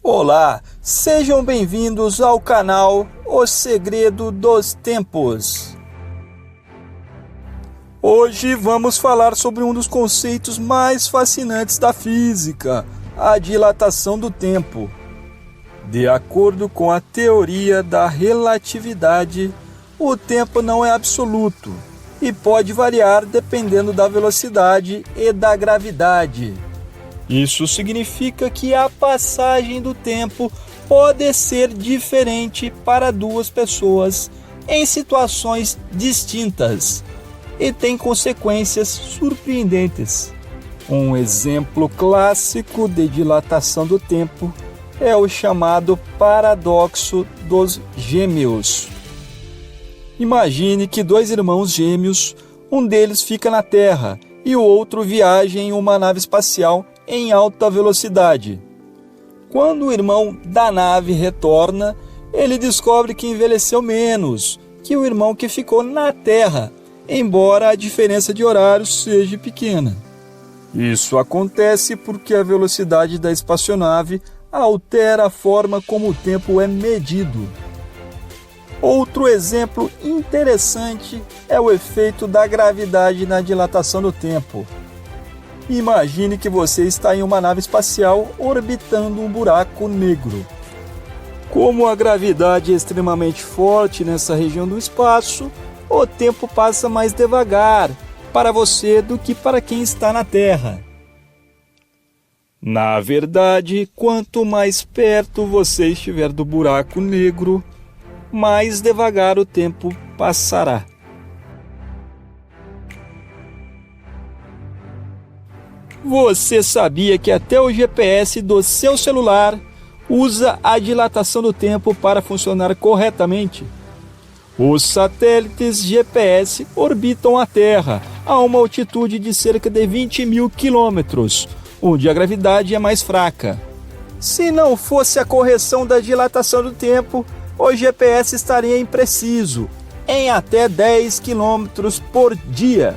Olá, sejam bem-vindos ao canal O Segredo dos Tempos. Hoje vamos falar sobre um dos conceitos mais fascinantes da física, a dilatação do tempo. De acordo com a teoria da relatividade, o tempo não é absoluto e pode variar dependendo da velocidade e da gravidade. Isso significa que a passagem do tempo pode ser diferente para duas pessoas em situações distintas e tem consequências surpreendentes. Um exemplo clássico de dilatação do tempo é o chamado paradoxo dos gêmeos. Imagine que dois irmãos gêmeos, um deles fica na Terra e o outro viaja em uma nave espacial em alta velocidade. Quando o irmão da nave retorna, ele descobre que envelheceu menos que o irmão que ficou na Terra, embora a diferença de horários seja pequena. Isso acontece porque a velocidade da espaçonave altera a forma como o tempo é medido. Outro exemplo interessante é o efeito da gravidade na dilatação do tempo. Imagine que você está em uma nave espacial orbitando um buraco negro. Como a gravidade é extremamente forte nessa região do espaço, o tempo passa mais devagar para você do que para quem está na Terra. Na verdade, quanto mais perto você estiver do buraco negro, mais devagar o tempo passará. Você sabia que até o GPS do seu celular usa a dilatação do tempo para funcionar corretamente? Os satélites GPS orbitam a Terra a uma altitude de cerca de 20.000 quilômetros, onde a gravidade é mais fraca. Se não fosse a correção da dilatação do tempo, o GPS estaria impreciso, em até 10 km por dia.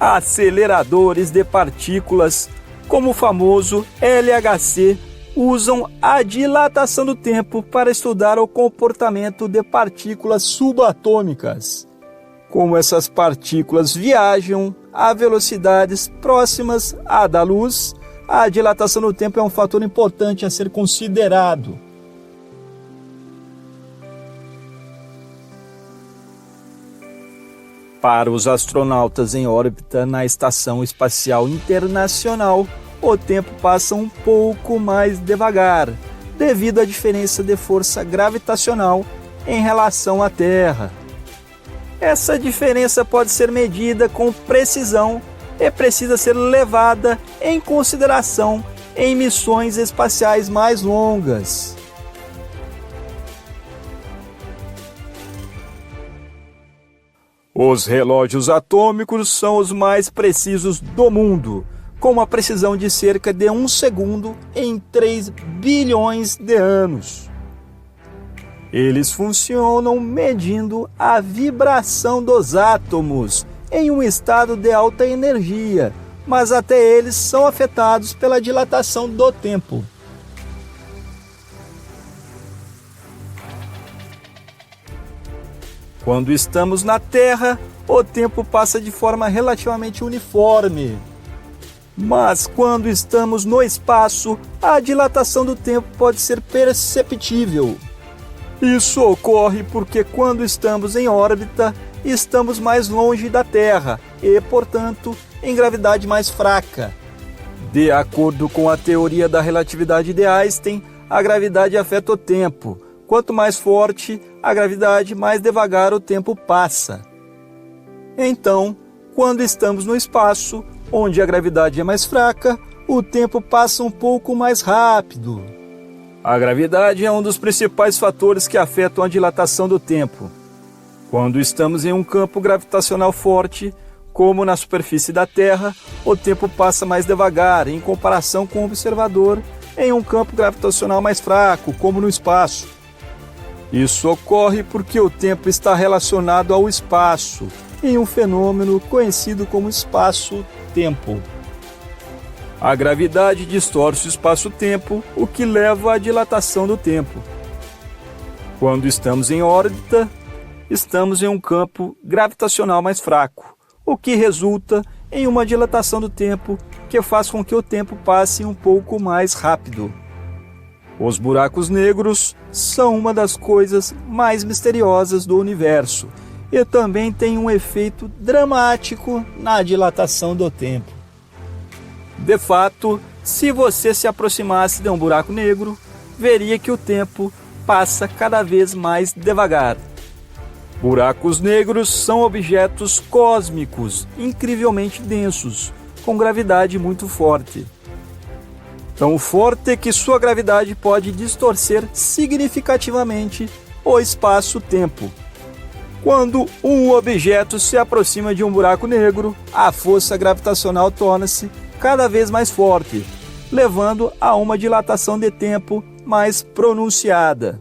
Aceleradores de partículas, como o famoso LHC, usam a dilatação do tempo para estudar o comportamento de partículas subatômicas. Como essas partículas viajam a velocidades próximas à da luz, a dilatação do tempo é um fator importante a ser considerado. Para os astronautas em órbita na Estação Espacial Internacional, o tempo passa um pouco mais devagar, devido à diferença de força gravitacional em relação à Terra. Essa diferença pode ser medida com precisão e precisa ser levada em consideração em missões espaciais mais longas. Os relógios atômicos são os mais precisos do mundo, com uma precisão de cerca de 1 segundo em 3 bilhões de anos. Eles funcionam medindo a vibração dos átomos em um estado de alta energia, mas até eles são afetados pela dilatação do tempo. Quando estamos na Terra, o tempo passa de forma relativamente uniforme. Mas quando estamos no espaço, a dilatação do tempo pode ser perceptível. Isso ocorre porque quando estamos em órbita, estamos mais longe da Terra e, portanto, em gravidade mais fraca. De acordo com a teoria da relatividade de Einstein, a gravidade afeta o tempo. Quanto mais forte a gravidade, mais devagar o tempo passa. Então, quando estamos no espaço, onde a gravidade é mais fraca, o tempo passa um pouco mais rápido. A gravidade é um dos principais fatores que afetam a dilatação do tempo. Quando estamos em um campo gravitacional forte, como na superfície da Terra, o tempo passa mais devagar em comparação com o observador em um campo gravitacional mais fraco, como no espaço. Isso ocorre porque o tempo está relacionado ao espaço, em um fenômeno conhecido como espaço-tempo. tempo. A gravidade distorce o espaço-tempo, o que leva à dilatação do tempo. Quando estamos em órbita, estamos em um campo gravitacional mais fraco, o que resulta em uma dilatação do tempo que faz com que o tempo passe um pouco mais rápido. Os buracos negros são uma das coisas mais misteriosas do universo e também têm um efeito dramático na dilatação do tempo. De fato, se você se aproximasse de um buraco negro, veria que o tempo passa cada vez mais devagar. Buracos negros são objetos cósmicos incrivelmente densos, com gravidade muito forte. Tão forte que sua gravidade pode distorcer significativamente o espaço-tempo. Quando um objeto se aproxima de um buraco negro, a força gravitacional torna-se cada vez mais forte, levando a uma dilatação de tempo mais pronunciada.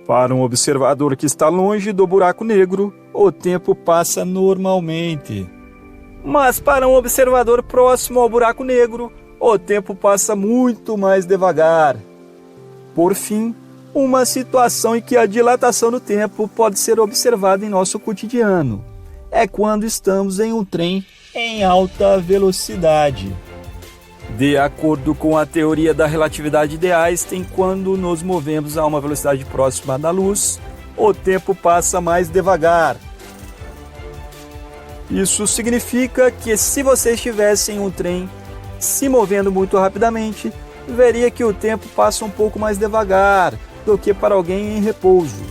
Para um observador que está longe do buraco negro, o tempo passa normalmente. Mas para um observador próximo ao buraco negro, o tempo passa muito mais devagar. Por fim, uma situação em que a dilatação do tempo pode ser observada em nosso cotidiano é quando estamos em um trem em alta velocidade. De acordo com a teoria da relatividade de Einstein, quando nos movemos a uma velocidade próxima da luz, o tempo passa mais devagar. Isso significa que se você estivesse em um trem se movendo muito rapidamente, veria que o tempo passa um pouco mais devagar do que para alguém em repouso.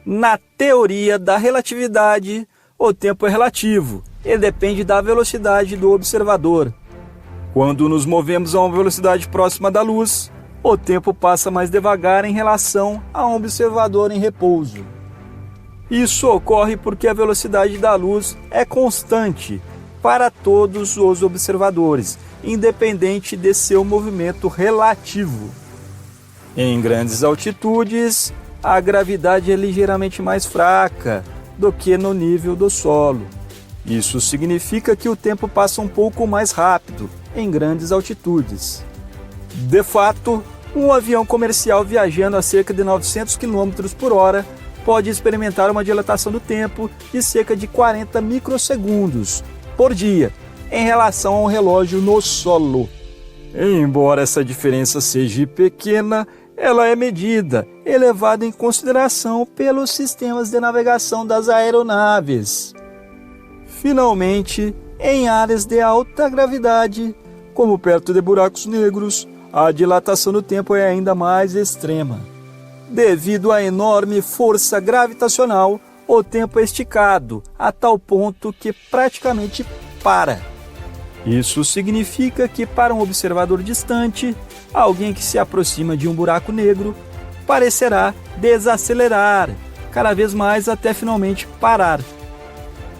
Na teoria da relatividade, o tempo é relativo e depende da velocidade do observador. Quando nos movemos a uma velocidade próxima da luz, o tempo passa mais devagar em relação a um observador em repouso. Isso ocorre porque a velocidade da luz é constante para todos os observadores, independente de seu movimento relativo. Em grandes altitudes, a gravidade é ligeiramente mais fraca do que no nível do solo. Isso significa que o tempo passa um pouco mais rápido em grandes altitudes. De fato, um avião comercial viajando a cerca de 900 km por hora pode experimentar uma dilatação do tempo de cerca de 40 microsegundos por dia, em relação ao relógio no solo. Embora essa diferença seja pequena, ela é medida e levada em consideração pelos sistemas de navegação das aeronaves. Finalmente, em áreas de alta gravidade, como perto de buracos negros, a dilatação do tempo é ainda mais extrema. Devido à enorme força gravitacional, o tempo é esticado a tal ponto que praticamente para. Isso significa que para um observador distante, alguém que se aproxima de um buraco negro parecerá desacelerar cada vez mais até finalmente parar.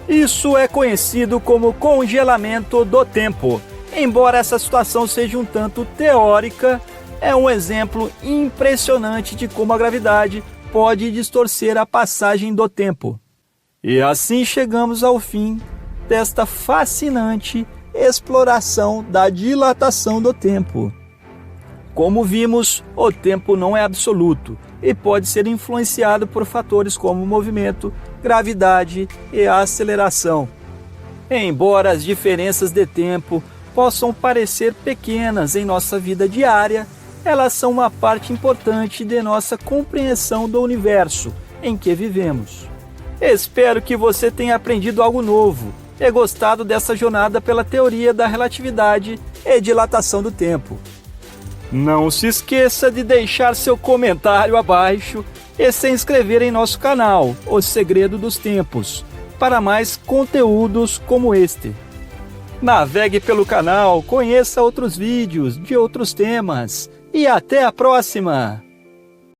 Isso é conhecido como congelamento do tempo. Embora essa situação seja um tanto teórica, é um exemplo impressionante de como a gravidade pode distorcer a passagem do tempo. E assim chegamos ao fim desta fascinante exploração da dilatação do tempo. Como vimos, o tempo não é absoluto e pode ser influenciado por fatores como movimento, gravidade e aceleração. Embora as diferenças de tempo possam parecer pequenas em nossa vida diária, elas são uma parte importante de nossa compreensão do universo em que vivemos. Espero que você tenha aprendido algo novo e gostado dessa jornada pela teoria da relatividade e dilatação do tempo. Não se esqueça de deixar seu comentário abaixo e se inscrever em nosso canal, O Segredo dos Tempos, para mais conteúdos como este. Navegue pelo canal, conheça outros vídeos de outros temas e até a próxima!